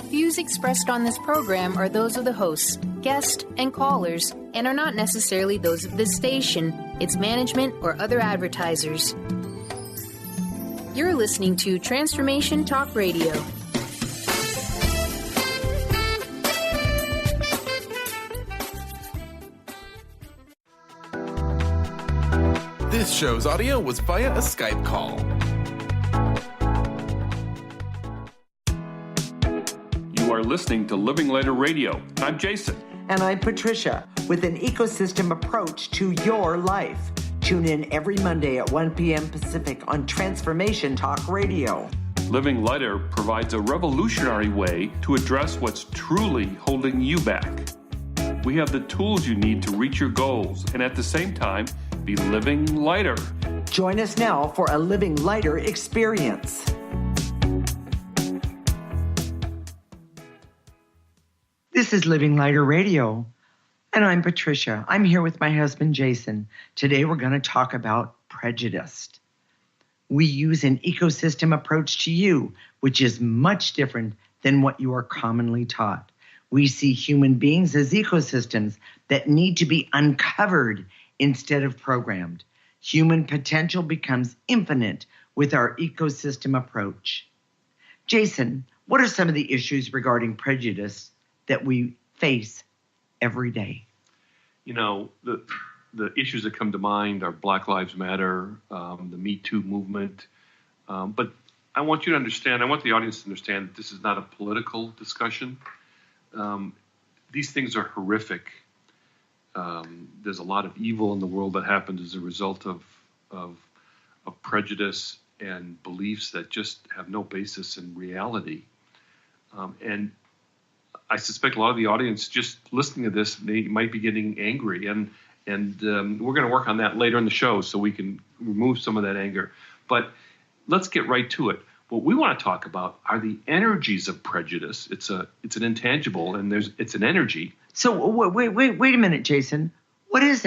Views expressed on this program are those of the hosts, guests, and callers, and are not necessarily those of this station, its management, or other advertisers. You're listening to Transformation Talk Radio. This show's audio was via a Skype call. You are listening to Living Lighter Radio. I'm Jason. And I'm Patricia, with an ecosystem approach to your life. Tune in every Monday at 1 p.m. Pacific on Transformation Talk Radio. Living Lighter provides a revolutionary way to address what's truly holding you back. We have the tools you need to reach your goals and at the same time be living lighter. Join us now for a Living Lighter experience. This is Living Lighter Radio, and I'm Patricia. I'm here with my husband, Jason. Today we're going to talk about prejudice. We use an ecosystem approach to you, which is much different than what you are commonly taught. We see human beings as ecosystems that need to be uncovered instead of programmed. Human potential becomes infinite with our ecosystem approach. Jason, what are some of the issues regarding prejudice that we face every day? You know, the issues that come to mind are Black Lives Matter, the Me Too movement. But I want you to understand, I want the audience to understand that this is not a political discussion. These things are horrific. There's a lot of evil in the world that happens as a result of prejudice and beliefs that just have no basis in reality. And I suspect a lot of the audience just listening to this, they might be getting angry, and we're going to work on that later in the show so we can remove some of that anger. But let's get right to it. What we want to talk about are the energies of prejudice. It's an intangible, and it's an energy. So wait a minute, Jason. What is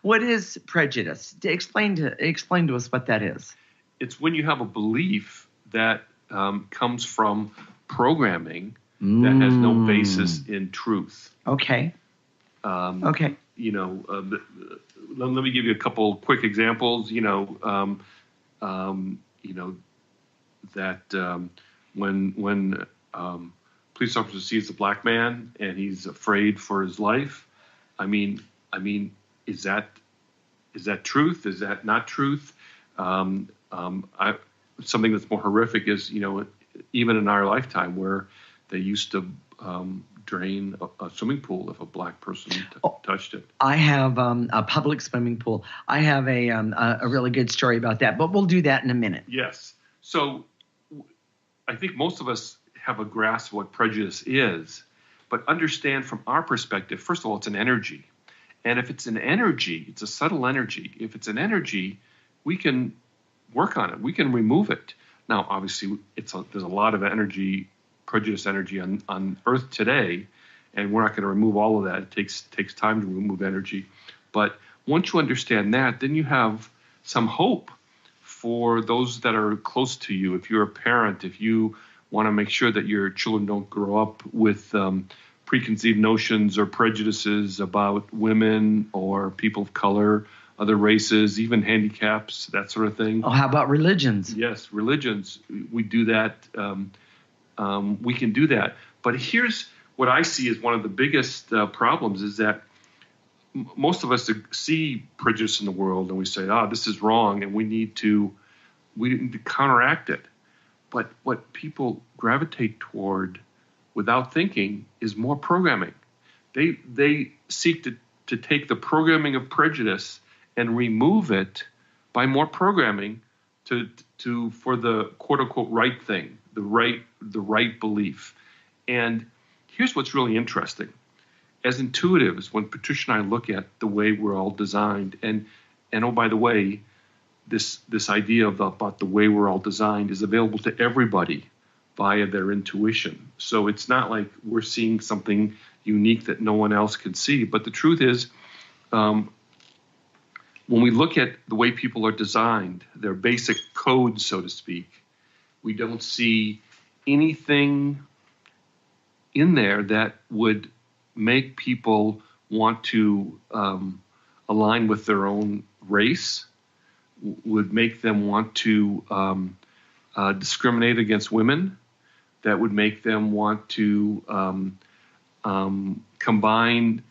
what is prejudice? Explain to us what that is. It's when you have a belief that comes from programming that has no basis in truth. Okay. Okay. You know, let me give you a couple quick examples. That when police officer sees a black man and he's afraid for his life, I mean, is that truth? Is that not truth? Something that's more horrific is, even in our lifetime, where they used to drain a swimming pool if a black person touched it. I have a public swimming pool. I have a really good story about that, but we'll do that in a minute. Yes. So I think most of us have a grasp of what prejudice is, but understand from our perspective, first of all, it's an energy. And if it's an energy, it's a subtle energy. If it's an energy, we can work on it. We can remove it. Now, obviously, there's a lot of energy, prejudice energy on Earth today, and we're not going to remove all of that. It takes time to remove energy. But once you understand that, then you have some hope for those that are close to you. If you're a parent, if you want to make sure that your children don't grow up with preconceived notions or prejudices about women or people of color, other races, even handicaps, that sort of thing. Oh, how about religions? Yes, religions. We do that. We can do that. But here's what I see as one of the biggest problems is that most of us see prejudice in the world and we say, this is wrong, and we need to counteract it. But what people gravitate toward without thinking is more programming. They seek to take the programming of prejudice and remove it by more programming for the quote unquote right thing, the right belief. And here's what's really interesting. As intuitives, when Patricia and I look at the way we're all designed, and oh, by the way, this idea about the way we're all designed is available to everybody via their intuition. So it's not like we're seeing something unique that no one else can see. But the truth is, when we look at the way people are designed, their basic code, so to speak, we don't see anything in there that would make people want to align with their own race, would make them want to discriminate against women, that would make them want to combine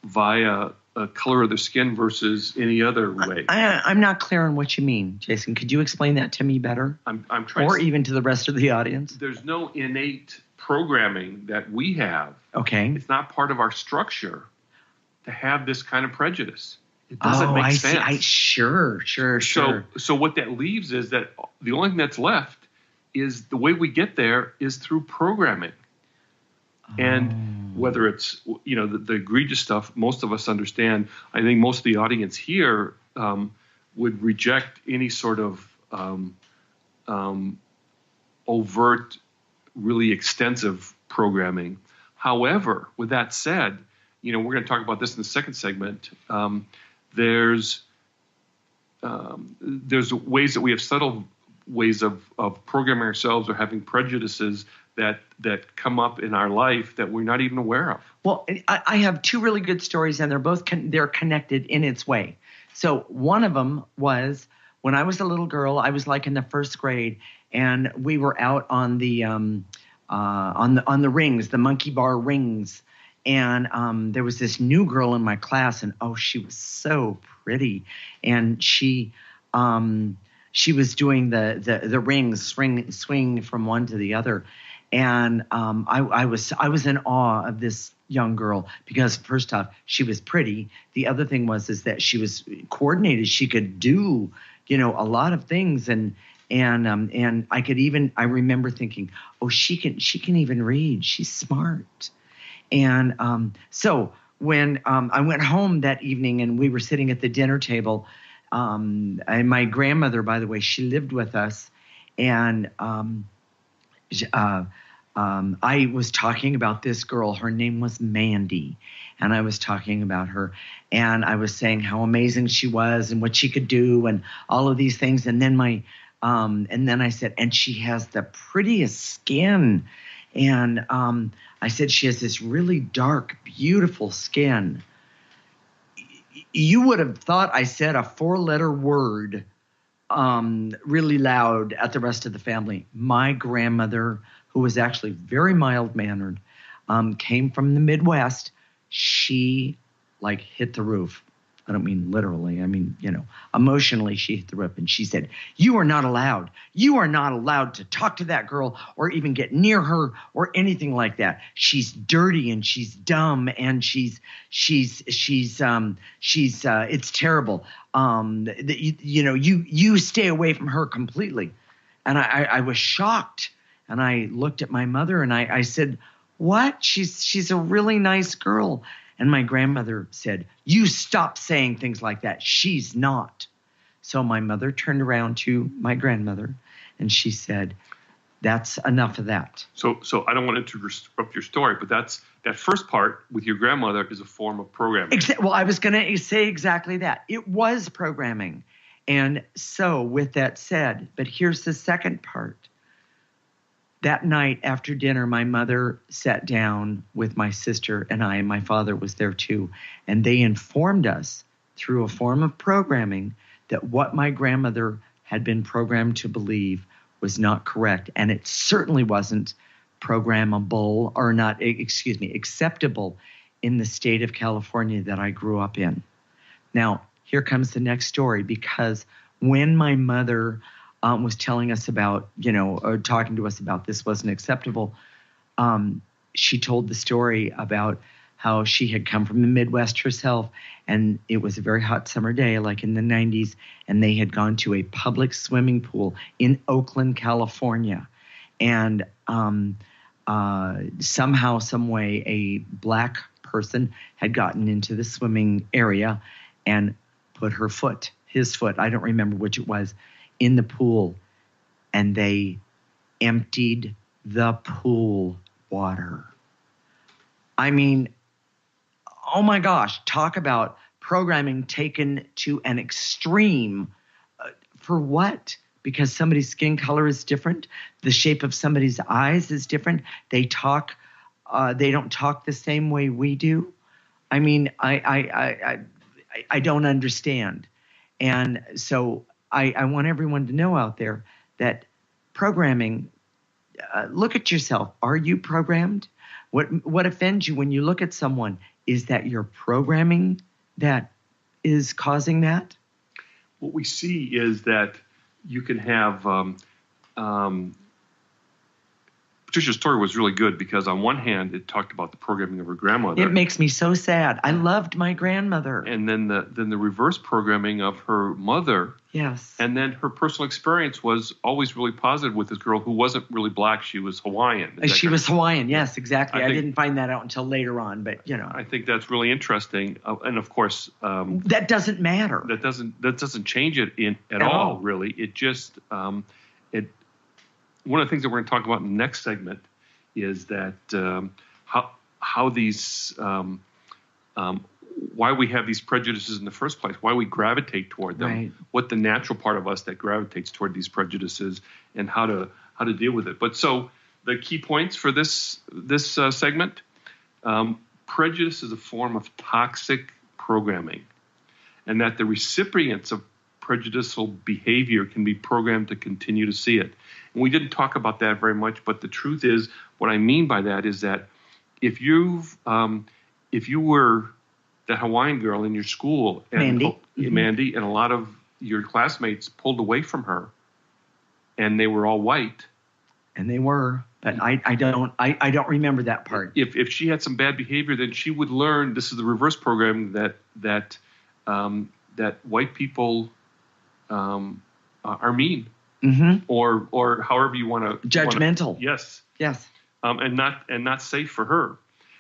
via color of their skin versus any other way. I'm not clear on what you mean, Jason. Could you explain that to me better? I'm trying or even to the rest of the audience? There's no innate programming that we have. Okay. It's not part of our structure to have this kind of prejudice. It doesn't make sense. I see. Sure. So what that leaves is that the only thing that's left is the way we get there is through programming. And whether it's, the egregious stuff, most of us understand. I think most of the audience here would reject any sort of overt, really extensive programming. However, with that said, we're going to talk about this in the second segment. There's ways that we have subtle ways of programming ourselves or having prejudices that come up in our life that we're not even aware of. Well, I have two really good stories, and they're both they're connected in its way. So one of them was when I was a little girl. I was like in the first grade, and we were out on the rings, the monkey bar rings, and there was this new girl in my class, and she was so pretty, and she was doing the rings, swing from one to the other. And I was in awe of this young girl because first off, she was pretty. The other thing was that she was coordinated. She could do, a lot of things. And I remember thinking, she can even read. She's smart. And so when I went home that evening and we were sitting at the dinner table, and my grandmother, by the way, she lived with us, and I was talking about this girl. Her name was Mandy, and I was talking about her, and I was saying how amazing she was and what she could do and all of these things. And then I said, and she has the prettiest skin. And I said, she has this really dark, beautiful skin. You would have thought I said a 4-letter word really loud at the rest of the family. My grandmother, who was actually very mild-mannered, came from the Midwest. She, hit the roof. I don't mean literally. I mean, emotionally she hit the roof. And she said, you are not allowed to talk to that girl or even get near her or anything like that. She's dirty and she's dumb and she's it's terrible. You stay away from her completely. And I was shocked. And I looked at my mother and I said, what? She's a really nice girl. And my grandmother said, you stop saying things like that. She's not. So my mother turned around to my grandmother and she said, that's enough of that. So I don't want to interrupt your story, but that first part with your grandmother is a form of programming. Well, I was going to say exactly that. It was programming. And so with that said, but here's the second part. That night after dinner, my mother sat down with my sister and I, and my father was there too. And they informed us through a form of programming that what my grandmother had been programmed to believe was not correct. And it certainly wasn't programmable or acceptable in the state of California that I grew up in. Now, here comes the next story, because when my mother was telling us about, or talking to us about this wasn't acceptable, she told the story about how she had come from the Midwest herself, and it was a very hot summer day, like in the 90s, and they had gone to a public swimming pool in Oakland, California. And somehow, some way, a black person had gotten into the swimming area and put his foot, I don't remember which it was, in the pool, and they emptied the pool water. I mean, oh my gosh, talk about programming taken to an extreme. For what? Because somebody's skin color is different. The shape of somebody's eyes is different. They talk They don't talk the same way we do. I mean, I don't understand. And so I want everyone to know out there that programming, look at yourself. Are you programmed? What offends you when you look at someone? Is that your programming that is causing that? What we see is that you can have Patricia's story was really good because on one hand, it talked about the programming of her grandmother. It makes me so sad. I loved my grandmother. And then the reverse programming of her mother. Yes. And then her personal experience was always really positive with this girl who wasn't really black. She was Hawaiian. She was Hawaiian. Yes, exactly. I didn't find that out until later on, but I think that's really interesting. And of course, that doesn't matter. That doesn't change it at all, really. It just one of the things that we're going to talk about in the next segment is that how these why we have these prejudices in the first place, why we gravitate toward them, right. What the natural part of us that gravitates toward these prejudices, and how to deal with it. But so the key points for this segment: prejudice is a form of toxic programming, and that the recipients of prejudicial behavior can be programmed to continue to see it. And we didn't talk about that very much, but the truth is, what I mean by that is that if you were the Hawaiian girl in your school, and Mandy, and a lot of your classmates pulled away from her, and they were all white, and they were, but I don't remember that part. If she had some bad behavior, then she would learn. This is the reverse programming that white people are mean, or however you want to judgmental. Yes. And not safe for her.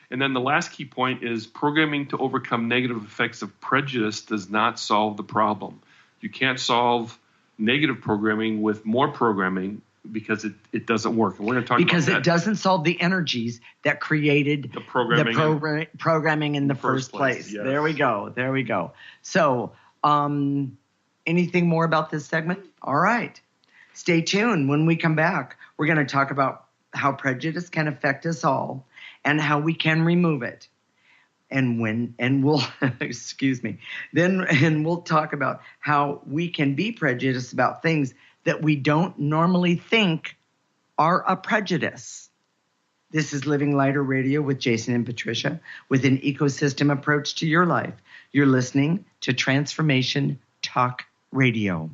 And then the last key point is programming to overcome negative effects of prejudice does not solve the problem. You can't solve negative programming with more programming because it doesn't work. And we're going to talk about that. Because it doesn't solve the energies that created the programming in the first place. Yes. There we go. So, anything more about this segment? All right. Stay tuned. When we come back, we're going to talk about how prejudice can affect us all and how we can remove it. And we'll we'll talk about how we can be prejudiced about things that we don't normally think are a prejudice. This is Living Lighter Radio with Jason and Patricia with an ecosystem approach to your life. You're listening to Transformation Talk Radio.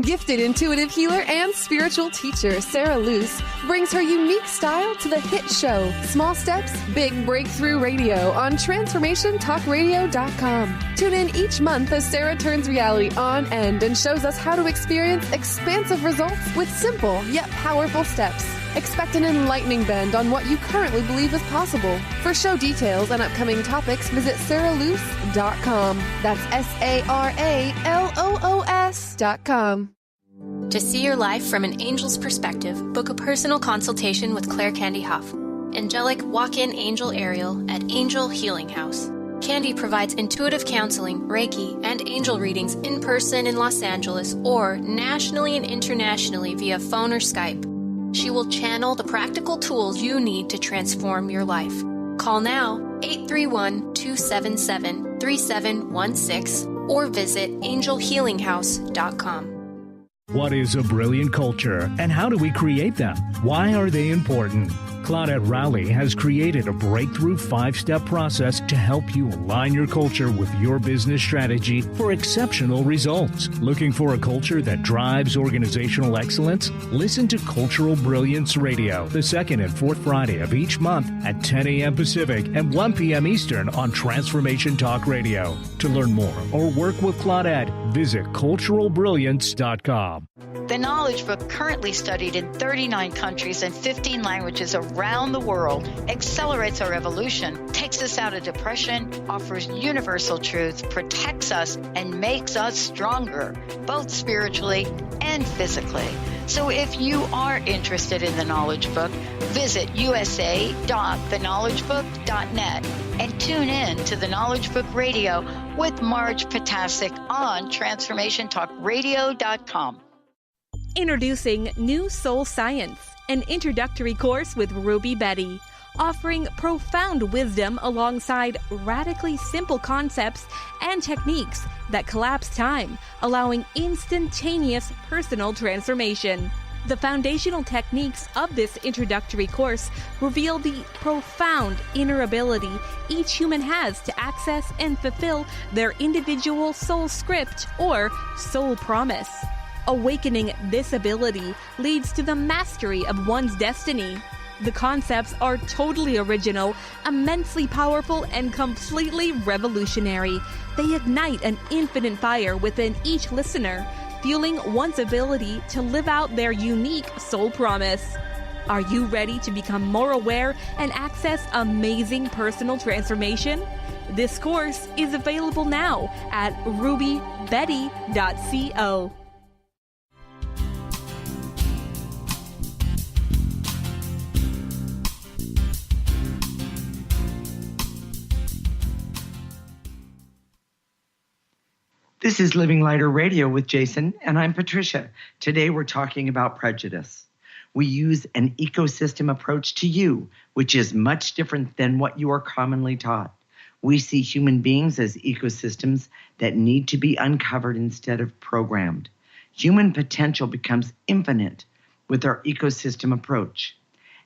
Gifted intuitive healer and spiritual teacher Sarah Luce brings her unique style to the hit show Small Steps, Big Breakthrough Radio on TransformationTalkRadio.com. Tune in each month as Sarah turns reality on end and shows us how to experience expansive results with simple yet powerful steps. Expect an enlightening bend on what you currently believe is possible. For show details and upcoming topics, visit sarahluce.com. That's SARALOOS.com. To see your life from an angel's perspective, book a personal consultation with Claire Candy Huff, angelic walk-in angel Ariel at Angel Healing House. Candy provides intuitive counseling, Reiki, and angel readings in person in Los Angeles or nationally and internationally via phone or Skype. She will channel the practical tools you need to transform your life. Call now 831-277-3716 or visit angelhealinghouse.com. What is a brilliant culture, and how do we create them? Why are they important? Claudette Rowley has created a breakthrough 5-step process to help you align your culture with your business strategy for exceptional results. Looking for a culture that drives organizational excellence? Listen to Cultural Brilliance Radio, the second and fourth Friday of each month at 10 a.m. Pacific and 1 p.m. Eastern on Transformation Talk Radio. To learn more or work with Claudette, visit culturalbrilliance.com. The knowledge book, currently studied in 39 countries and 15 languages around the world, accelerates our evolution, takes us out of depression, offers universal truth, protects us, and makes us stronger, both spiritually and physically. So if you are interested in the Knowledge Book, visit usa.theknowledgebook.net and tune in to the Knowledge Book Radio with Marge Potasic on TransformationTalkRadio.com. Introducing New Soul Science, an introductory course with Ruby Betty, offering profound wisdom alongside radically simple concepts and techniques that collapse time, allowing instantaneous personal transformation. The foundational techniques of this introductory course reveal the profound inner ability each human has to access and fulfill their individual soul script or soul promise. Awakening this ability leads to the mastery of one's destiny. The concepts are totally original, immensely powerful, and completely revolutionary. They ignite an infinite fire within each listener, fueling one's ability to live out their unique soul promise. Are you ready to become more aware and access amazing personal transformation? This course is available now at rubybetty.co. This is Living Lighter Radio with Jason, and I'm Patricia. Today we're talking about prejudice. We use an ecosystem approach to you, which is much different than what you are commonly taught. We see human beings as ecosystems that need to be uncovered instead of programmed. Human potential becomes infinite with our ecosystem approach.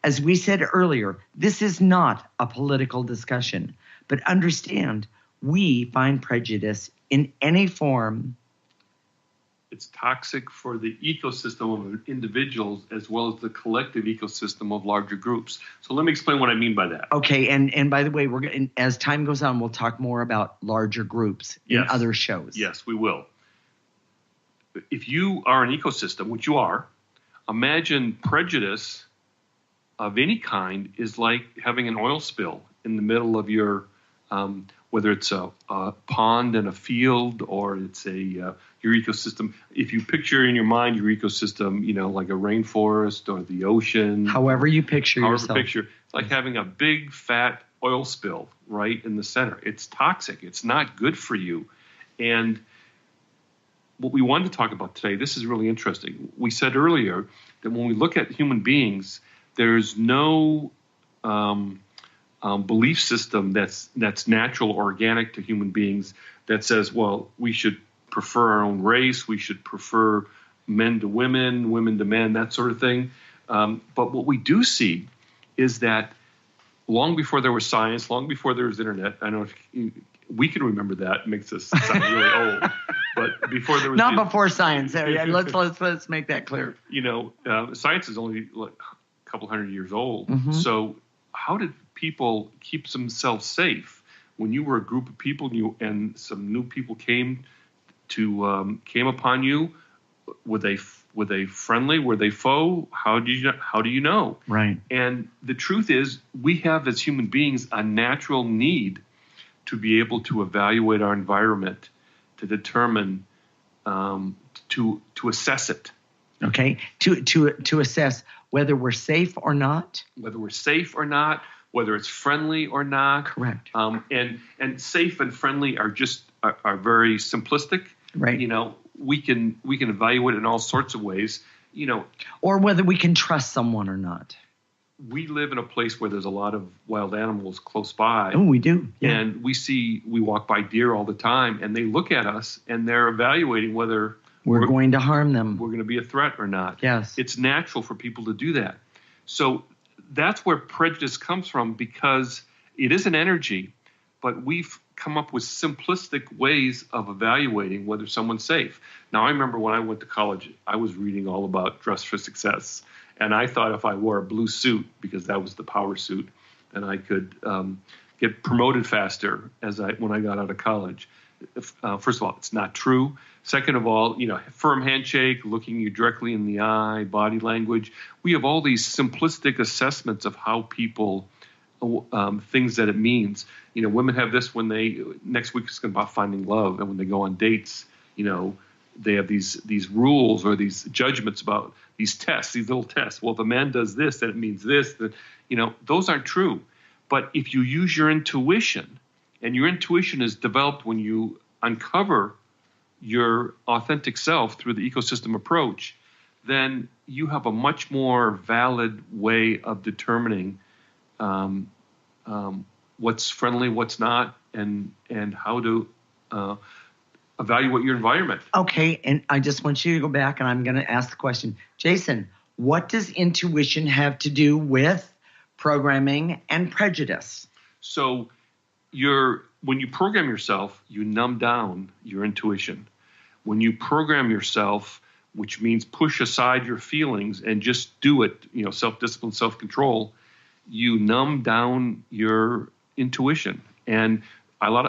As we said earlier, this is not a political discussion, but understand we find prejudice in any form. It's toxic for the ecosystem of individuals as well as the collective ecosystem of larger groups. So let me explain what I mean by that. Okay, and by the way, we're going, as time goes on, we'll talk more about larger groups in other shows. Yes, we will. If you are an ecosystem, which you are, imagine prejudice of any kind is like having an oil spill in the middle of your whether it's a pond in a field or it's your ecosystem. If you picture in your mind your ecosystem, like a rainforest or the ocean. However you picture yourself. It's like having a big fat oil spill right in the center. It's toxic. It's not good for you. And what we wanted to talk about today, this is really interesting. We said earlier that when we look at human beings, there's no belief system that's natural, organic to human beings that says, well, we should prefer our own race, we should prefer men to women, women to men, that sort of thing. But what we do see is that long before there was science, long before there was internet, I don't know if we can remember that, it makes us sound really old, but before there was before science. Let's make that clear. Science is only like a couple hundred years old. Mm-hmm. So how did people keep themselves safe when you were a group of people and some new people came upon you? Were they friendly? Were they foe? How do you know? Right. And the truth is, we have as human beings a natural need to be able to evaluate our environment, to determine, to assess it. Okay. To assess whether we're safe or not. Whether we're safe or not. Whether it's friendly or not. Correct. And safe and friendly are very simplistic. Right. We can evaluate it in all sorts of ways. Or whether we can trust someone or not. We live in a place where there's a lot of wild animals close by. Oh, we do. Yeah. And we walk by deer all the time, and they look at us and they're evaluating whether we're going to harm them. We're going to be a threat or not. Yes. It's natural for people to do that. So that's where prejudice comes from, because it is an energy, but we've come up with simplistic ways of evaluating whether someone's safe. Now, I remember when I went to college, I was reading all about Dress for Success, and I thought if I wore a blue suit, because that was the power suit, then I could get promoted faster when I got out of college. First of all, it's not true. Second of all, firm handshake, looking you directly in the eye, body language. We have all these simplistic assessments of how people, things that it means. Women have this when next week is about finding love, and when they go on dates, they have these rules or these judgments about these tests, these little tests. Well, if a man does this, then it means this. That, those aren't true. But if you use your intuition, and your intuition is developed when you uncover your authentic self through the ecosystem approach, then you have a much more valid way of determining what's friendly, what's not, and how to evaluate your environment. Okay, and I just want you to go back, and I'm going to ask the question. Jason, what does intuition have to do with programming and prejudice? So when you program yourself, you numb down your intuition. When you program yourself, which means push aside your feelings and just do it, self-discipline, self-control, you numb down your intuition. And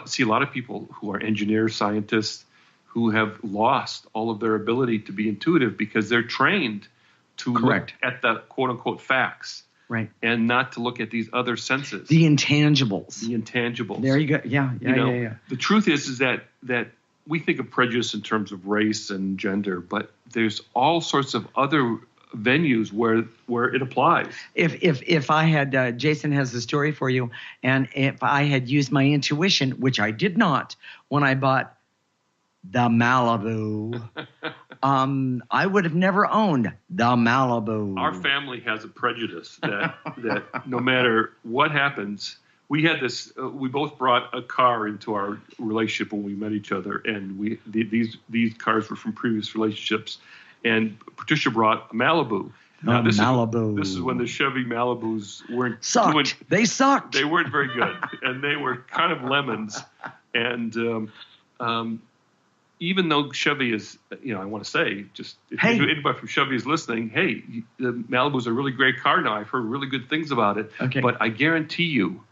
see a lot of people who are engineers, scientists, who have lost all of their ability to be intuitive because they're trained to look at the quote-unquote facts. Right. And not to look at these other senses. The intangibles. There you go. Yeah. The truth is that we think of prejudice in terms of race and gender, but there's all sorts of other venues where it applies. If I had, Jason has a story for you, and if I had used my intuition, which I did not, when I bought the Malibu, I would have never owned the Malibu. Our family has a prejudice that no matter what happens, we had this. We both brought a car into our relationship when we met each other, and these cars were from previous relationships. And Patricia brought a Malibu. Now, this is when the Chevy Malibus weren't sucked. They sucked. They weren't very good, and they were kind of lemons. And even though Chevy is, I want to say, just if anybody from Chevy is listening, hey, the Malibu is a really great car now. I've heard really good things about it. Okay. But I guarantee you,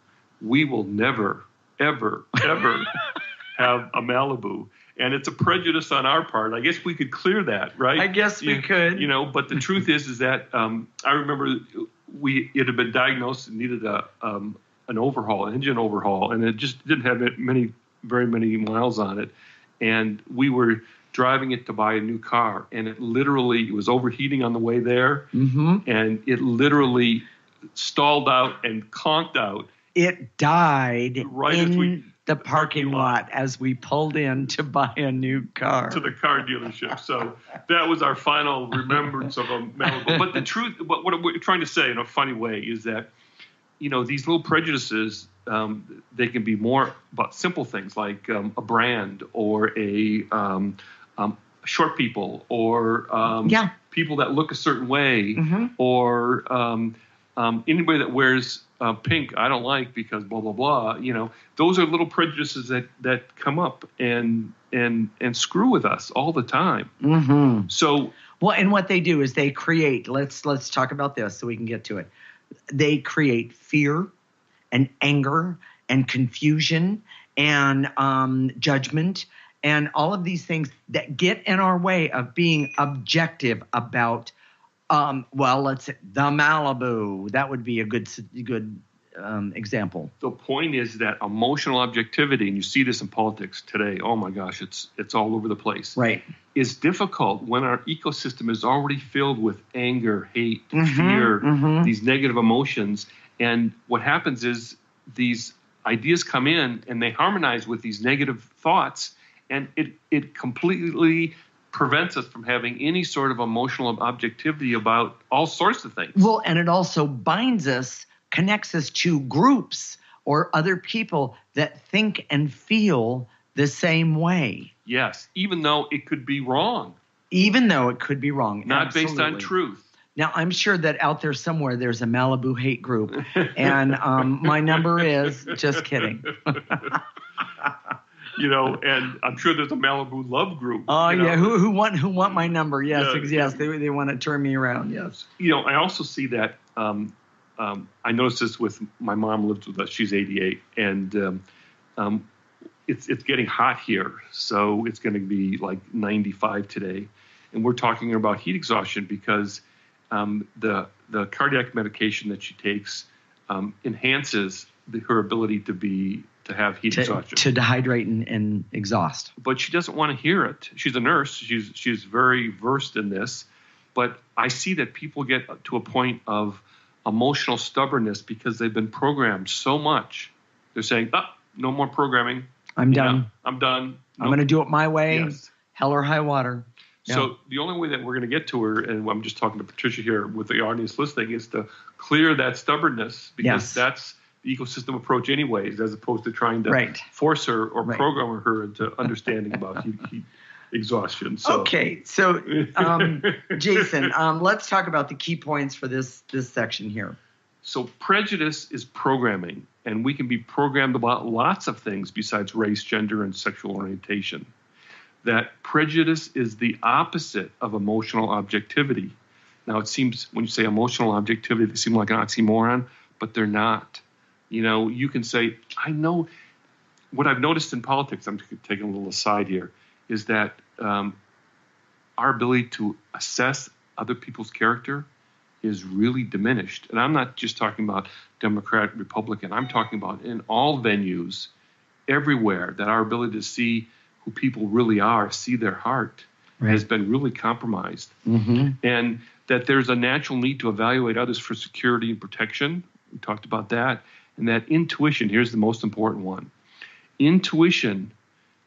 we will never, ever, ever have a Malibu. And it's a prejudice on our part. I guess we could clear that, right? I guess we could. But the truth is that I remember it had been diagnosed and needed an overhaul, an engine overhaul, and it just didn't have very many miles on it. And we were driving it to buy a new car, and it was overheating on the way there, and it literally stalled out and conked out. It died right in the parking lot as we pulled in to buy a new car. To the car dealership. So that was our final remembrance of a Malibu. But the truth, what we're trying to say in a funny way is that, these little prejudices, they can be more about simple things like a brand or a short people or people that look a certain way or anybody that wears pink I don't like because blah blah blah. Those are little prejudices that come up and screw with us all the time. So and what they do is they create. Let's talk about this so we can get to it. They create fear and anger and confusion and judgment and all of these things that get in our way of being objective about. Let's say the Malibu. That would be a good example. The point is that emotional objectivity, and you see this in politics today. Oh my gosh, it's all over the place. Right. Is difficult when our ecosystem is already filled with anger, hate, fear, these negative emotions. And what happens is these ideas come in and they harmonize with these negative thoughts, and it completely prevents us from having any sort of emotional objectivity about all sorts of things. Well, and it also binds us, connects us to groups or other people that think and feel the same way. Yes, even though it could be wrong. Not Absolutely. Based on truth. Now, I'm sure that out there somewhere there's a Malibu hate group, and my number is, just kidding. And I'm sure there's a Malibu love group. Oh, yeah. Who want my number? Yes, yes. They want to turn me around. Yes. I also see that. I noticed this with my mom lives with us. She's 88, and it's getting hot here, so it's going to be like 95 today, and we're talking about heat exhaustion because the cardiac medication that she takes enhances her ability to have heat exhaustion. To dehydrate and exhaust. But she doesn't want to hear it. She's a nurse. She's very versed in this. But I see that people get to a point of emotional stubbornness because they've been programmed so much. They're saying, no more programming. I'm done. I'm done. I'm going to do it my way, Yes. hell or high water. Yeah. So the only way that we're going to get to her, and I'm just talking to Patricia here with the audience listening, is to clear that stubbornness, because that's the ecosystem approach anyways, as opposed to trying to force her or program her into understanding about heat exhaustion. So. Okay, so Jason, let's talk about the key points for this section here. So prejudice is programming, and we can be programmed about lots of things besides race, gender, and sexual orientation. That prejudice is the opposite of emotional objectivity. Now, it seems when you say emotional objectivity, they seem like an oxymoron, but they're not. You can say, I know what I've noticed in politics, I'm taking a little aside here, is that our ability to assess other people's character is really diminished. And I'm not just talking about Democrat, Republican. I'm talking about in all venues, everywhere, that our ability to see who people really are, see their heart, has been really compromised. Mm-hmm. And that there's a natural need to evaluate others for security and protection. We talked about that. And that intuition, here's the most important one. Intuition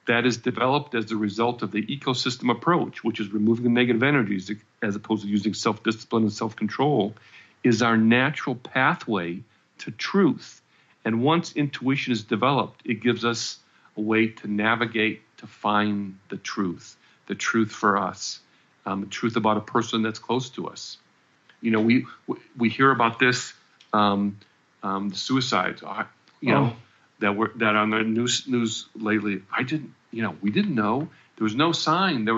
that is developed as a result of the ecosystem approach, which is removing the negative energies as opposed to using self-discipline and self-control, is our natural pathway to truth. And once intuition is developed, it gives us a way to navigate, to find the truth for us, the truth about a person that's close to us. We hear about this, the suicides, that on the news lately. We didn't know. There was no sign.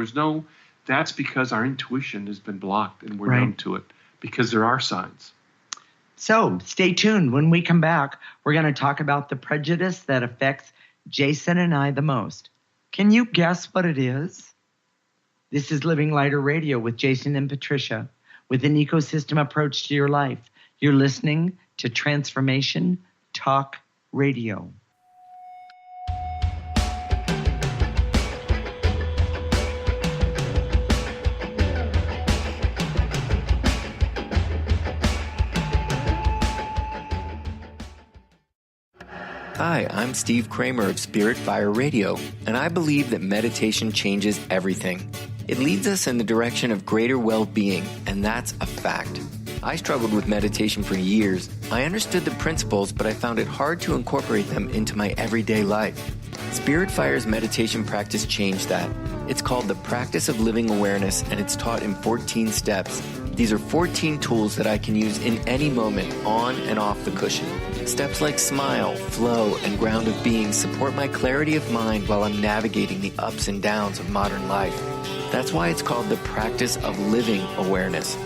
That's because our intuition has been blocked and we're numb to it, because there are signs. So stay tuned. When we come back, we're going to talk about the prejudice that affects Jason and I the most. Can you guess what it is? This is Living Lighter Radio with Jason and Patricia, with an ecosystem approach to your life. You're listening to Transformation Talk Radio. Hi, I'm Steve Kramer of Spirit Fire Radio, and I believe that meditation changes everything. It leads us in the direction of greater well-being, and that's a fact. I struggled with meditation for years. I understood the principles, but I found it hard to incorporate them into my everyday life. Spirit Fire's meditation practice changed that. It's called the Practice of Living Awareness, and it's taught in 14 steps. These are 14 tools that I can use in any moment, on and off the cushion. Steps like smile, flow, and ground of being support my clarity of mind while I'm navigating the ups and downs of modern life. That's why it's called the Practice of Living Awareness.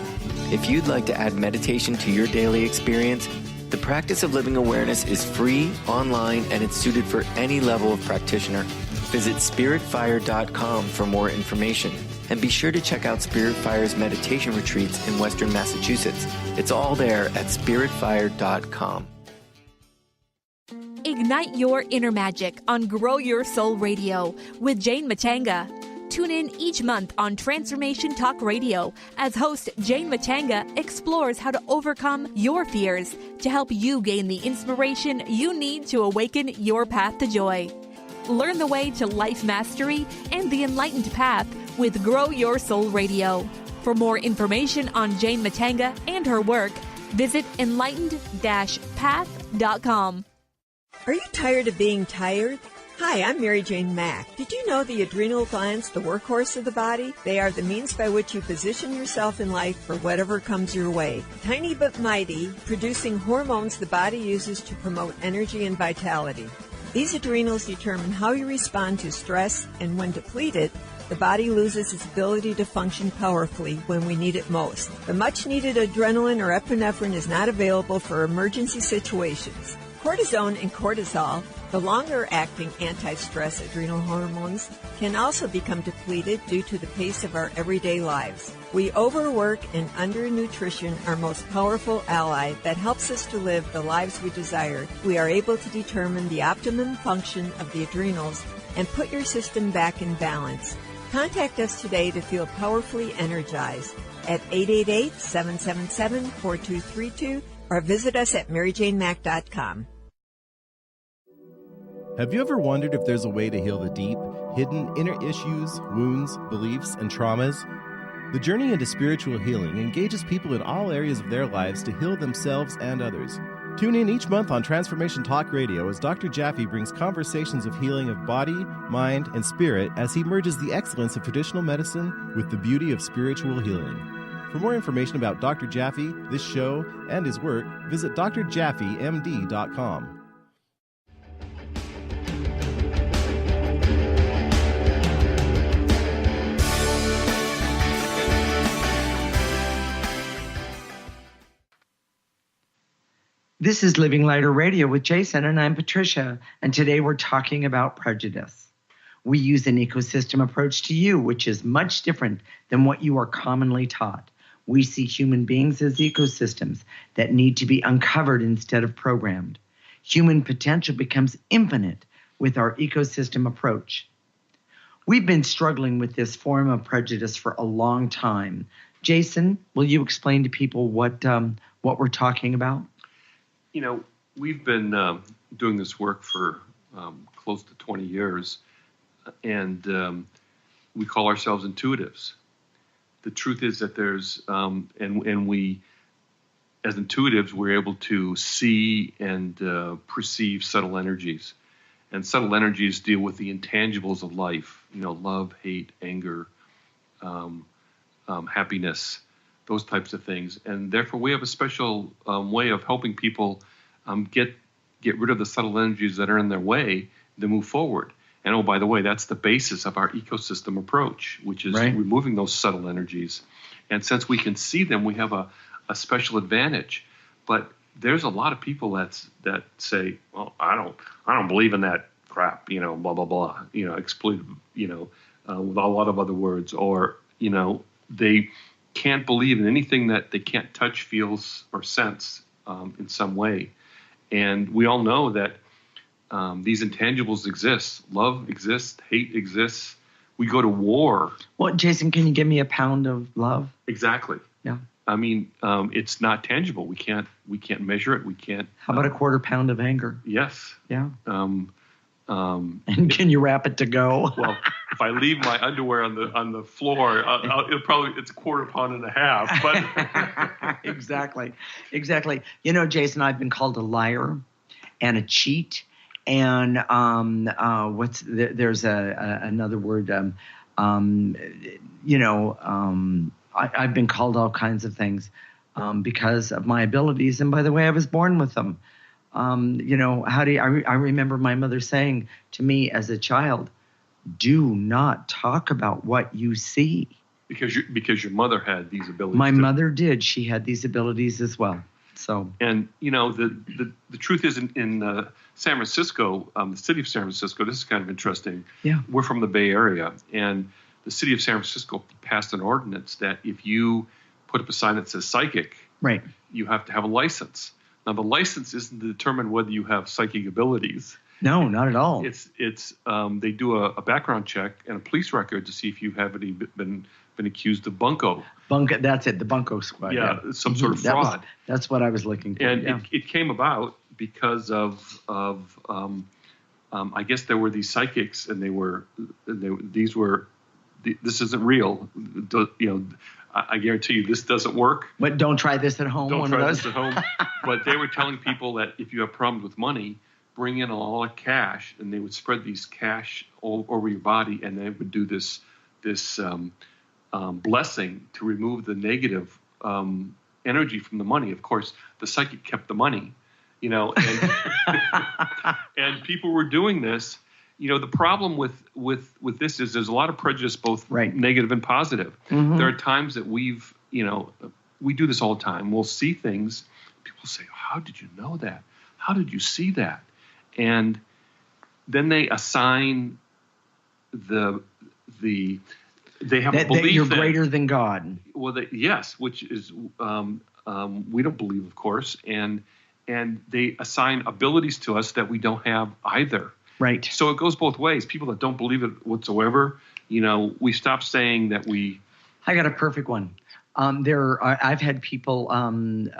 If you'd like to add meditation to your daily experience, the Practice of Living Awareness is free, online, and it's suited for any level of practitioner. Visit spiritfire.com for more information. And be sure to check out Spirit Fire's meditation retreats in Western Massachusetts. It's all there at spiritfire.com. Ignite your inner magic on Grow Your Soul Radio with Jane Matanga. Tune in each month on Transformation Talk Radio as host Jane Matanga explores how to overcome your fears to help you gain the inspiration you need to awaken your path to joy. Learn the way to life mastery and the enlightened path with Grow Your Soul Radio. For more information on Jane Matanga and her work, visit enlightened-path.com. Are you tired of being tired? Hi, I'm Mary Jane Mack. Did you know the adrenal glands, the workhorse of the body? They are the means by which you position yourself in life for whatever comes your way. Tiny but mighty, producing hormones the body uses to promote energy and vitality. These adrenals determine how you respond to stress, and when depleted, the body loses its ability to function powerfully when we need it most. The much-needed adrenaline or epinephrine is not available for emergency situations. Cortisone and cortisol The longer-acting anti-stress adrenal hormones can also become depleted due to the pace of our everyday lives. We overwork and undernutrition, our most powerful ally that helps us to live the lives we desire. We are able to determine the optimum function of the adrenals and put your system back in balance. Contact us today to feel powerfully energized at 888-777-4232 or visit us at maryjanemack.com. Have you ever wondered if there's a way to heal the deep, hidden inner issues, wounds, beliefs, and traumas? The journey into spiritual healing engages people in all areas of their lives to heal themselves and others. Tune in each month on Transformation Talk Radio as Dr. Jaffe brings conversations of healing of body, mind, and spirit as he merges the excellence of traditional medicine with the beauty of spiritual healing. For more information about Dr. Jaffe, this show, and his work, visit drjaffemd.com. This is Living Lighter Radio with Jason, and I'm Patricia, and today we're talking about prejudice. We use an ecosystem approach to you, which is much different than what you are commonly taught. We see human beings as ecosystems that need to be uncovered instead of programmed. Human potential becomes infinite with our ecosystem approach. We've been struggling with this form of prejudice for a long time. Jason, will you explain to people what we're talking about? You know, we've been doing this work for close to 20 years, and we call ourselves intuitives. The truth is that there's, and we, as intuitives, we're able to see and perceive subtle energies. And subtle energies deal with the intangibles of life, you know, love, hate, anger, happiness, those types of things. And therefore, we have a special way of helping people get rid of the subtle energies that are in their way to move forward. And oh, by the way, that's the basis of our ecosystem approach, which is removing those subtle energies. And since we can see them, we have a special advantage. But there's a lot of people that say, well, I don't believe in that crap, you know, blah, blah, blah, you know, expletive, you know, with a lot of other words, or, you know, they can't believe in anything that they can't touch, feel, or sense in some way. And we all know that these intangibles exist. Love exists. Hate exists. We go to war. Well, Jason, can you give me a pound of love? Exactly. Yeah. I mean, it's not tangible. We can't measure it. We can't. How about a quarter pound of anger? Yes. Yeah. And can you wrap it to go? Well, if I leave my underwear on the floor, it's a quarter pound and a half. But Exactly. You know, Jason, I've been called a liar and a cheat, and there's another word. I've been called all kinds of things because of my abilities, and by the way, I was born with them. I remember my mother saying to me as a child, "Do not talk about what you see." Because your mother had these abilities. My mother did. She had these abilities as well. So. And you know, the truth is in San Francisco, the city of San Francisco. This is kind of interesting. Yeah. We're from the Bay Area, and the city of San Francisco passed an ordinance that if you put up a sign that says psychic, right, you have to have a license. Now, the license isn't to determine whether you have psychic abilities. No, not at all. It's they do a background check and a police record to see if you have been accused of bunco. That's it, the bunco squad. Yeah, some sort of fraud. That's what I was looking for. And it came about because of I guess there were these psychics, and this isn't real. You know, I guarantee you this doesn't work. But don't try this at home. Don't try this at home. But they were telling people that if you have problems with money, bring in a lot of cash, and they would spread these cash all over your body, and they would do this blessing to remove the negative energy from the money. Of course, the psychic kept the money, you know, and and people were doing this. You know, the problem with this is there's a lot of prejudice, both negative and positive. Mm-hmm. There are times that we do this all the time. We'll see things. People say, "How did you know that? How did you see that?" And then they assign they have a belief that you're greater than God. Well, yes, which is we don't believe, of course, and they assign abilities to us that we don't have either. Right. So it goes both ways. People that don't believe it whatsoever, we stop saying that we. I got a perfect one. I've had people want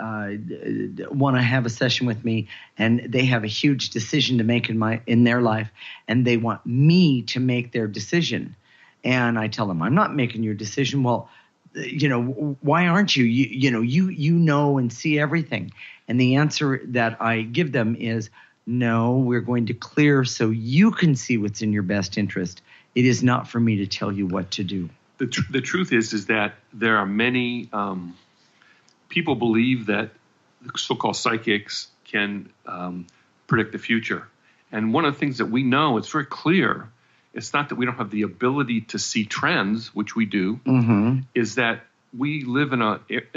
to have a session with me, and they have a huge decision to make in their life, and they want me to make their decision. And I tell them, I'm not making your decision. Well, why aren't you? You know and see everything. And the answer that I give them is, no, we're going to clear so you can see what's in your best interest. It is not for me to tell you what to do. The truth is that there are many people believe that so-called psychics can predict the future. And one of the things that we know, it's very clear, it's not that we don't have the ability to see trends, which we do, is that we live in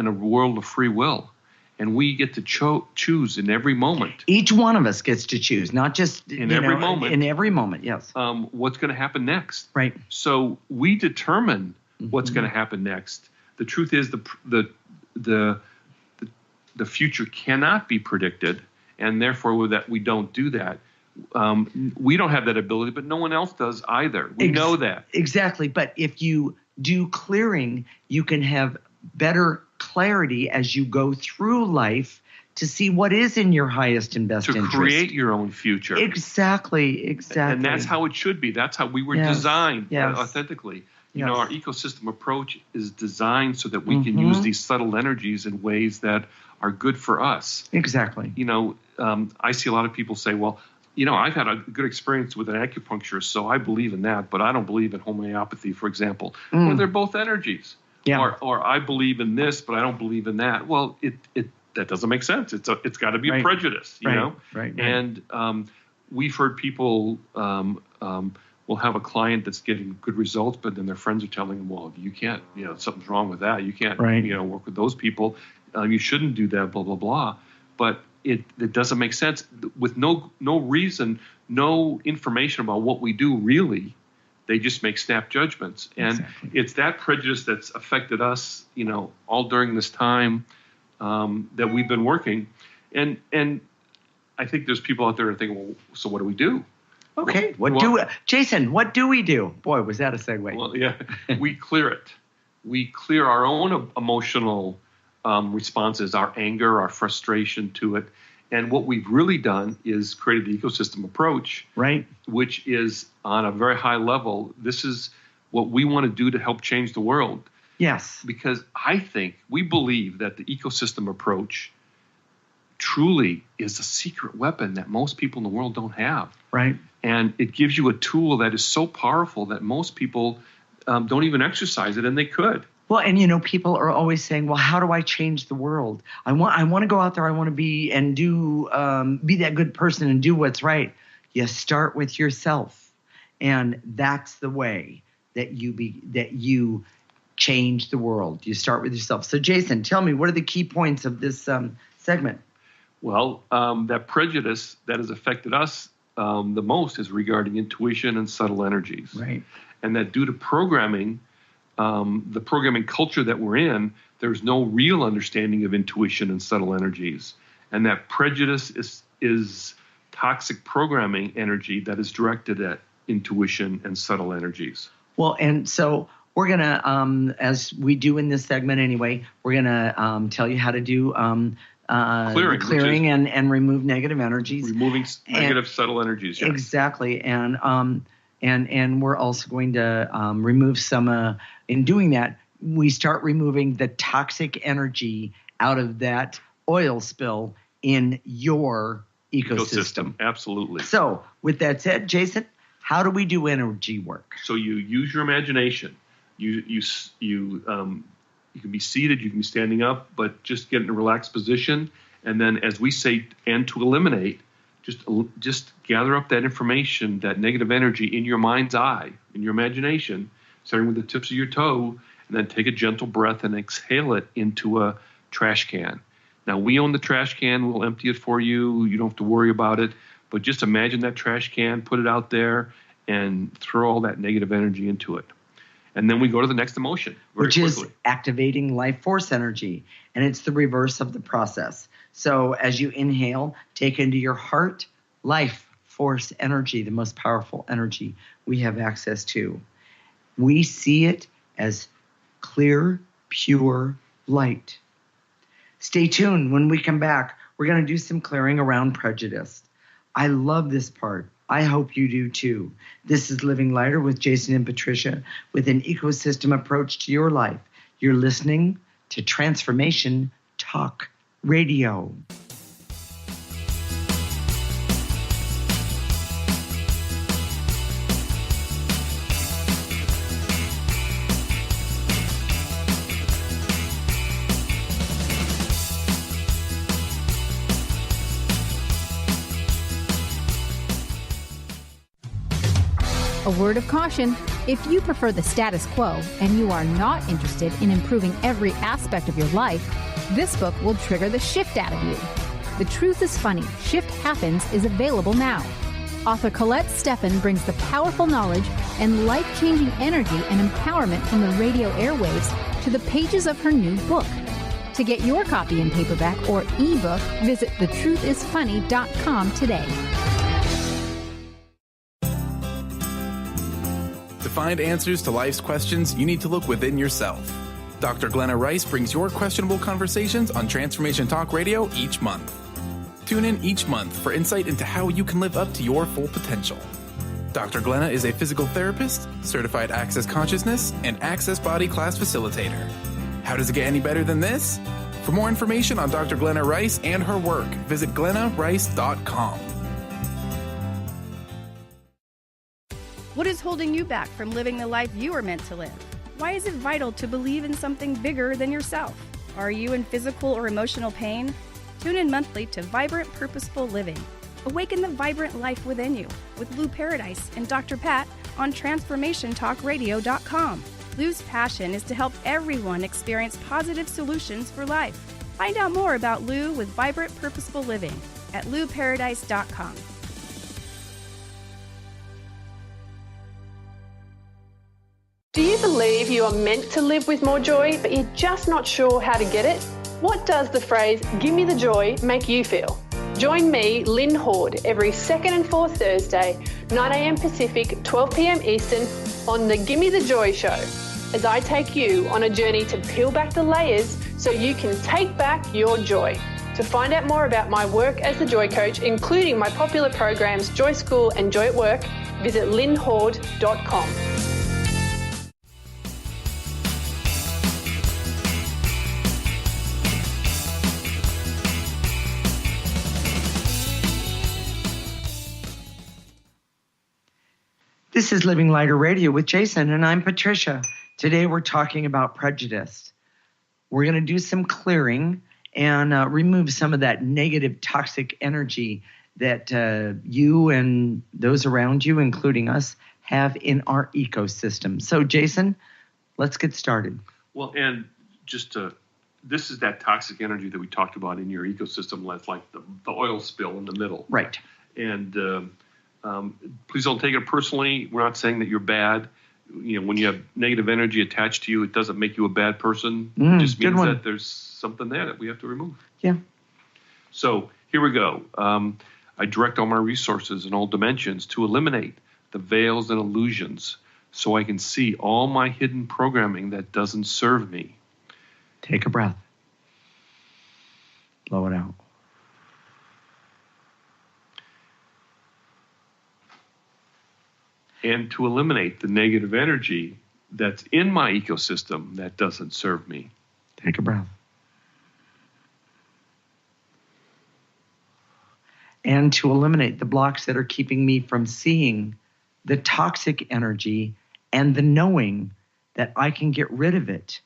a world of free will. And we get to choose in every moment. Each one of us gets to choose, not just in every moment. In every moment, yes. What's going to happen next? Right. So we determine what's going to happen next. The truth is, the future cannot be predicted, and therefore that we don't do that. We don't have that ability, but no one else does either. We know that. Exactly. But if you do clearing, you can have better clarity as you go through life to see what is in your highest and best interest. To create your own future. Exactly. And that's how it should be. That's how we were designed authentically. Our ecosystem approach is designed so that we can use these subtle energies in ways that are good for us. Exactly. I see a lot of people say, well, I've had a good experience with an acupuncturist, so I believe in that, but I don't believe in homeopathy, for example. Well, they're both energies. Yeah. Or I believe in this, but I don't believe in that. Well, that doesn't make sense. It's got to be a prejudice, you know. Right. And we've heard people will have a client that's getting good results, but then their friends are telling them, well, you can't, something's wrong with that. You can't, work with those people. You shouldn't do that, blah, blah, blah. But it doesn't make sense with no reason, no information about what we do really. They just make snap judgments. And it's that prejudice that's affected us, all during this time that we've been working. And I think there's people out there that think, well, so what do we do? Okay. Jason, what do we do? Boy, was that a segue. Well, yeah, we clear it. We clear our own emotional responses, our anger, our frustration to it. And what we've really done is created the ecosystem approach, right? Which is on a very high level. This is what we want to do to help change the world. Yes. Because we believe that the ecosystem approach truly is a secret weapon that most people in the world don't have. Right. And it gives you a tool that is so powerful that most people don't even exercise it, and they could. Well, and people are always saying, well, how do I change the world? I want to go out there. I want to be and do be that good person and do what's right. You start with yourself. And that's the way that you change the world. You start with yourself. So Jason, tell me, what are the key points of this segment? Well, that prejudice that has affected us the most is regarding intuition and subtle energies. Right. And that due to programming, the programming culture that we're in, there's no real understanding of intuition and subtle energies. And that prejudice is toxic programming energy that is directed at intuition and subtle energies. Well, and so we're going to, as we do in this segment anyway, we're going to tell you how to do clearing and remove negative energies. Removing negative subtle energies, yes. Exactly. And we're also going to remove some, in doing that, we start removing the toxic energy out of that oil spill in your ecosystem. Absolutely. So with that said, Jason, how do we do energy work? So you use your imagination. You can be seated, you can be standing up, but just get in a relaxed position. And then as we say, and to eliminate, just gather up that information, that negative energy in your mind's eye, in your imagination, starting with the tips of your toe, and then take a gentle breath and exhale it into a trash can. Now, we own the trash can. We'll empty it for you. You don't have to worry about it. but just imagine that trash can, put it out there, and throw all that negative energy into it. And then we go to the next emotion. Which is activating life force energy. And it's the reverse of the process. So as you inhale, take into your heart life force energy, the most powerful energy we have access to. We see it as clear, pure light. Stay tuned. When we come back, we're going to do some clearing around prejudice. I love this part. I hope you do too. This is Living Lighter with Jason and Patricia with an ecosystem approach to your life. You're listening to Transformation Talk Radio. A word of caution: if you prefer the status quo and you are not interested in improving every aspect of your life, this book will trigger the shift out of you. The Truth is Funny, Shift Happens is available now. Author Colette Steffen brings the powerful knowledge and life-changing energy and empowerment from the radio airwaves to the pages of her new book. To get your copy in paperback or ebook, visit thetruthisfunny.com today. To find answers to life's questions, you need to look within yourself. Dr. Glenna Rice brings your questionable conversations on Transformation Talk Radio each month. Tune in each month for insight into how you can live up to your full potential. Dr. Glenna is a physical therapist, certified Access Consciousness, and Access Body Class Facilitator. How does it get any better than this? For more information on Dr. Glenna Rice and her work, visit glennarice.com. What is holding you back from living the life you are meant to live? Why is it vital to believe in something bigger than yourself? Are you in physical or emotional pain? Tune in monthly to Vibrant Purposeful Living. Awaken the vibrant life within you with Lou Paradise and Dr. Pat on TransformationTalkRadio.com. Lou's passion is to help everyone experience positive solutions for life. Find out more about Lou with Vibrant Purposeful Living at LouParadise.com. Do you believe you are meant to live with more joy, but you're just not sure how to get it? What does the phrase, "give me the joy," make you feel? Join me, Lynn Horde, every second and fourth Thursday, 9 a.m. Pacific, 12 p.m. Eastern, on the Gimme the Joy Show, as I take you on a journey to peel back the layers so you can take back your joy. To find out more about my work as a joy coach, including my popular programs Joy School and Joy at Work, visit lynnhorde.com. This is Living Lighter Radio with Jason, and I'm Patricia. Today we're talking about prejudice. We're going to do some clearing and remove some of that negative, toxic energy that you and those around you, including us, have in our ecosystem. So, Jason, let's get started. Well, and just this is that toxic energy that we talked about in your ecosystem. That's like the oil spill in the middle. Right. And please don't take it personally. We're not saying that you're bad. You know, when you have negative energy attached to you, it doesn't make you a bad person. It just means that there's something there that we have to remove. Yeah. So here we go. I direct all my resources in all dimensions to eliminate the veils and illusions so I can see all my hidden programming that doesn't serve me. Take a breath. Blow it out. And to eliminate the negative energy that's in my ecosystem that doesn't serve me. Take a breath. And to eliminate the blocks that are keeping me from seeing the toxic energy and the knowing that I can get rid of it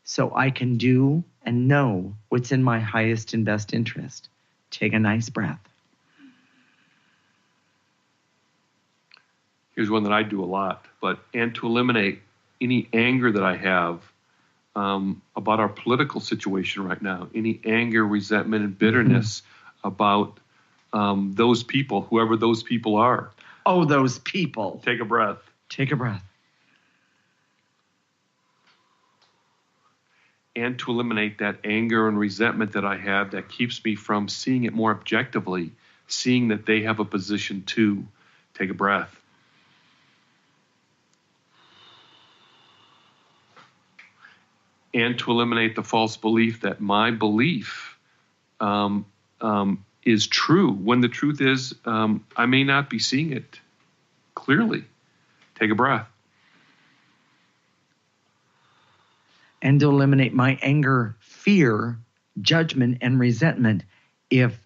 so I can do and know what's in my highest and best interest. Take a nice breath. Here's one that I do a lot, and to eliminate any anger that I have about our political situation right now, any anger, resentment, and bitterness about those people, whoever those people are. Oh, those people. Take a breath. Take a breath. And to eliminate that anger and resentment that I have that keeps me from seeing it more objectively, seeing that they have a position too. Take a breath. And to eliminate the false belief that my belief is true, when the truth is I may not be seeing it clearly. Take a breath. And to eliminate my anger, fear, judgment, and resentment if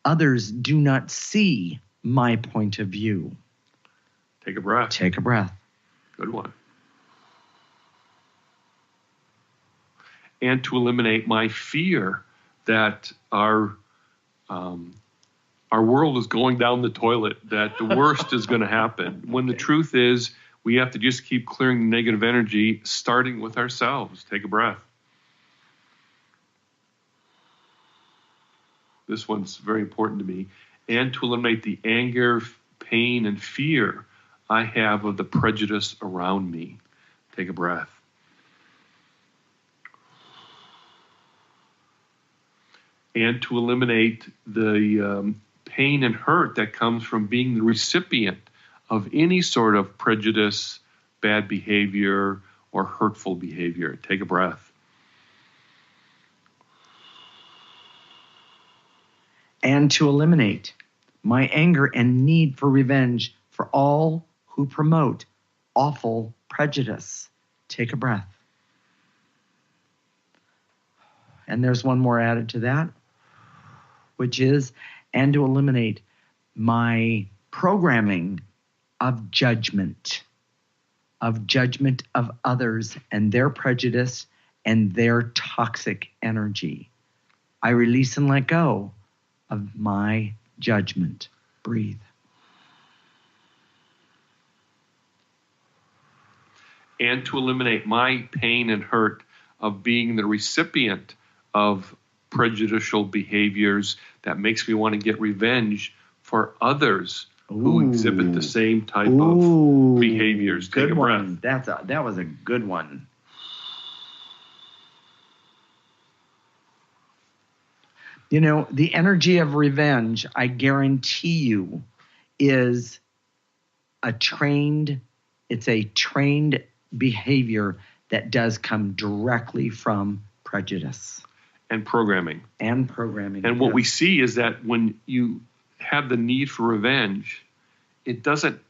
others do not see my point of view. Take a breath. Take a breath. Good one. And to eliminate my fear that our world is going down the toilet, that the worst is going to happen, when the truth is we have to just keep clearing the negative energy, starting with ourselves. Take a breath. This one's very important to me. And to eliminate the anger, pain, and fear I have of the prejudice around me. Take a breath. And to eliminate the pain and hurt that comes from being the recipient of any sort of prejudice, bad behavior, or hurtful behavior. Take a breath. And to eliminate my anger and need for revenge for all who promote awful prejudice. Take a breath. And there's one more added to that, which is, and to eliminate my programming of judgment of others and their prejudice and their toxic energy. I release and let go of my judgment. Breathe. And to eliminate my pain and hurt of being the recipient of prejudicial behaviors that makes me want to get revenge for others who exhibit the same type of behaviors. Take a breath. That was a good one. You know, the energy of revenge, I guarantee you, is a trained behavior that does come directly from prejudice. And programming. And what we see is that when you have the need for revenge, it doesn't,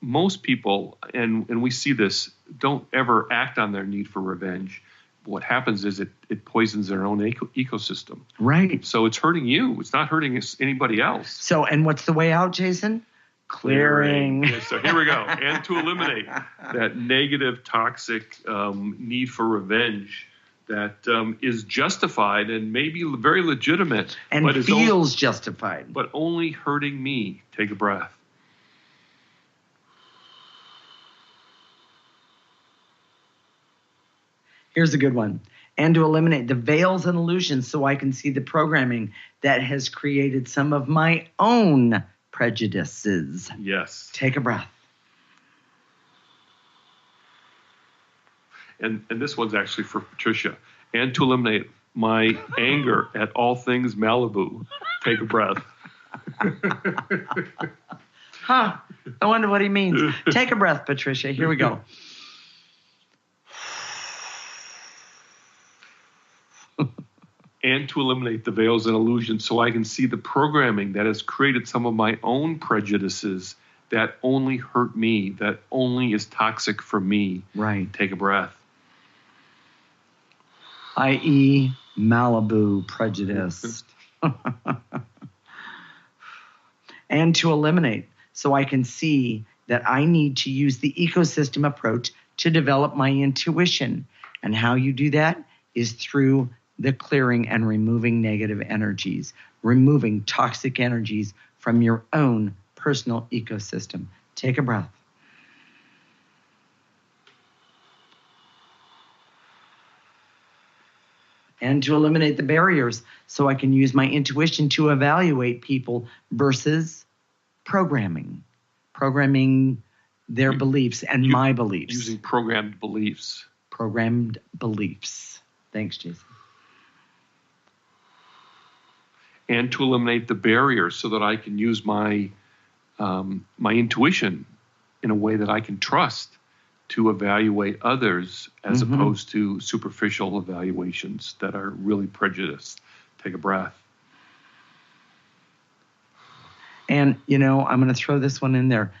most people, and we see this, don't ever act on their need for revenge. What happens is it poisons their own ecosystem. Right. So it's hurting you. It's not hurting anybody else. So, and what's the way out, Jason? Clearing. Yes, so here we go. And to eliminate that negative, toxic need for revenge that is justified and maybe very legitimate. And but feels justified. But only hurting me. Take a breath. Here's a good one. And to eliminate the veils and illusions so I can see the programming that has created some of my own prejudices. Yes. Take a breath. And this one's actually for Patricia. And to eliminate my anger at all things Malibu. Take a breath. I wonder what he means. Take a breath, Patricia. Here we go. And to eliminate the veils and illusions so I can see the programming that has created some of my own prejudices that only hurt me, that only is toxic for me. Right. Take a breath. I.e. Malibu prejudice. And to eliminate so I can see that I need to use the ecosystem approach to develop my intuition. And how you do that is through the clearing and removing negative energies, removing toxic energies from your own personal ecosystem. Take a breath. And to eliminate the barriers so I can use my intuition to evaluate people versus programming their beliefs and my beliefs. Using programmed beliefs. Programmed beliefs. Thanks, Jason. And to eliminate the barriers so that I can use my my intuition in a way that I can trust to evaluate others as opposed to superficial evaluations that are really prejudiced. Take a breath. And, I'm going to throw this one in there.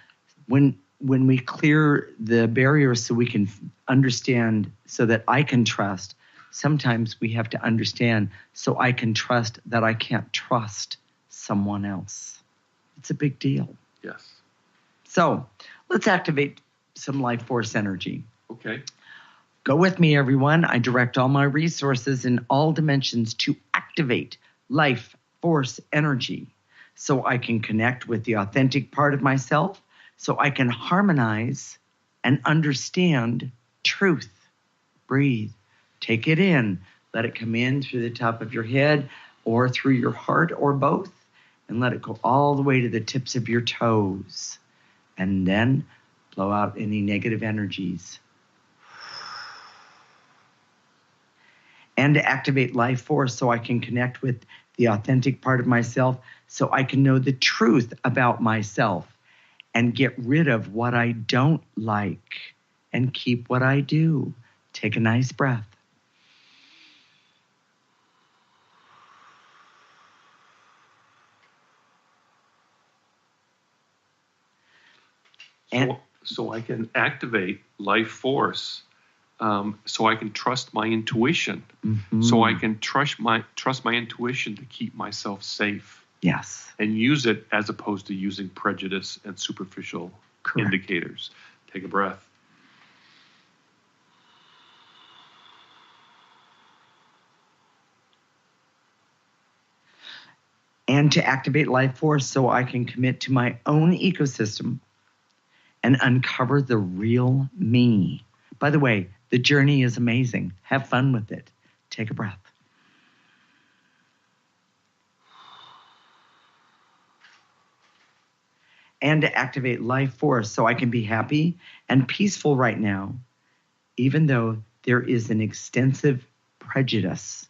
When we clear the barriers so we can understand, so that I can trust, sometimes we have to understand so I can trust that I can't trust someone else. It's a big deal. Yes. So let's activate some life force energy. Okay. Go with me, everyone. I direct all my resources in all dimensions to activate life force energy so I can connect with the authentic part of myself, so I can harmonize and understand truth. Breathe. Take it in. Let it come in through the top of your head or through your heart or both, and let it go all the way to the tips of your toes. And then blow out any negative energies. And to activate life force so I can connect with the authentic part of myself, so I can know the truth about myself and get rid of what I don't like and keep what I do. Take a nice breath. So I can activate life force, so I can trust my intuition, so I can trust my intuition to keep myself safe. Yes. And use it as opposed to using prejudice and superficial indicators. Take a breath. And to activate life force so I can commit to my own ecosystem and uncover the real me. By the way, the journey is amazing. Have fun with it. Take a breath. And to activate life force so I can be happy and peaceful right now, even though there is an extensive prejudice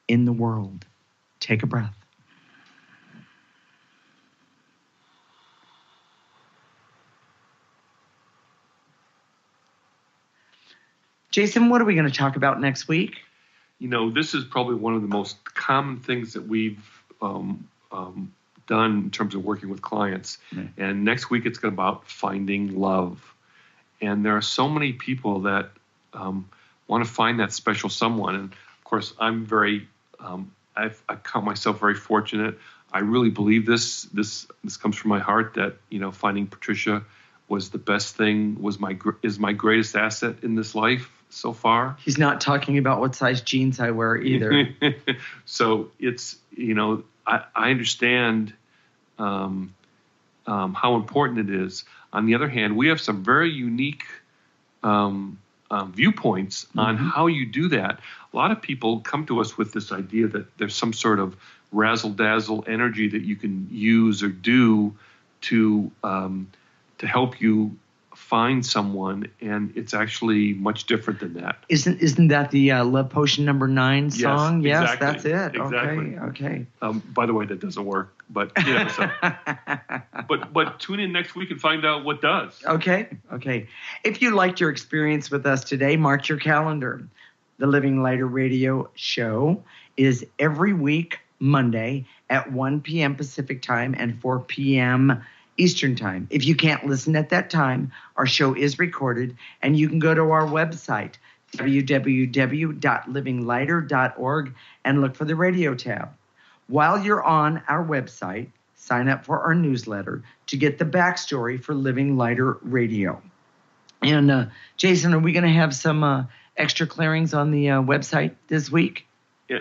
in the world. Take a breath. Jason, what are we going to talk about next week? This is probably one of the most common things that we've done in terms of working with clients. And next week it's going to be about finding love. And there are so many people that want to find that special someone. And of course, I'm very, I count myself very fortunate. I really believe this comes from my heart that, finding Patricia was the best thing, is my greatest asset in this life so far. He's not talking about what size jeans I wear either. So it's, I understand how important it is. On the other hand, we have some very unique viewpoints on how you do that. A lot of people come to us with this idea that there's some sort of razzle-dazzle energy that you can use or do to help you find someone, and it's actually much different than that. Isn't that the Love Potion number 9 song? Yes, exactly. That's it. Exactly. Okay. By the way, that doesn't work, but but tune in next week and find out what does. Okay. If you liked your experience with us today, mark your calendar. The Living Lighter Radio show is every week Monday at 1 p.m. Pacific time and 4 p.m. Eastern time. If you can't listen at that time, our show is recorded, and you can go to our website, www.livinglighter.org, and look for the radio tab. While you're on our website, sign up for our newsletter to get the backstory for Living Lighter Radio. And Jason, are we going to have some extra clearings on the website this week?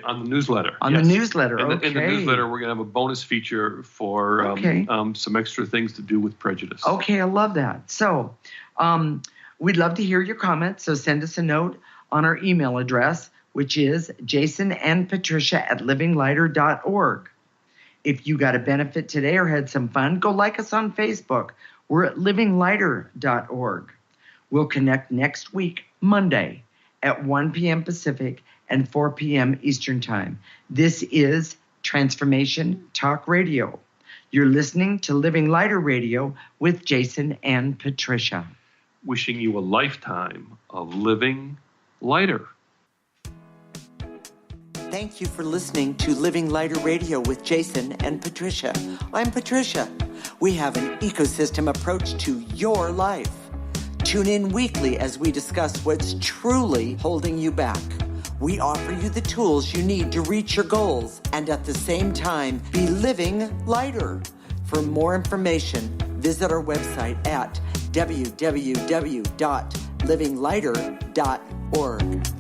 On the newsletter. The newsletter, okay. In the newsletter, we're going to have a bonus feature for some extra things to do with prejudice. Okay, I love that. So we'd love to hear your comments, so send us a note on our email address, which is Jason and Patricia at livinglighter.org. If you got a benefit today or had some fun, go like us on Facebook. We're at livinglighter.org. We'll connect next week, Monday, at 1 p.m. Pacific and 4 p.m. Eastern Time. This is Transformation Talk Radio. You're listening to Living Lighter Radio with Jason and Patricia. Wishing you a lifetime of living lighter. Thank you for listening to Living Lighter Radio with Jason and Patricia. I'm Patricia. We have an ecosystem approach to your life. Tune in weekly as we discuss what's truly holding you back. We offer you the tools you need to reach your goals and at the same time be living lighter. For more information, visit our website at www.livinglighter.org.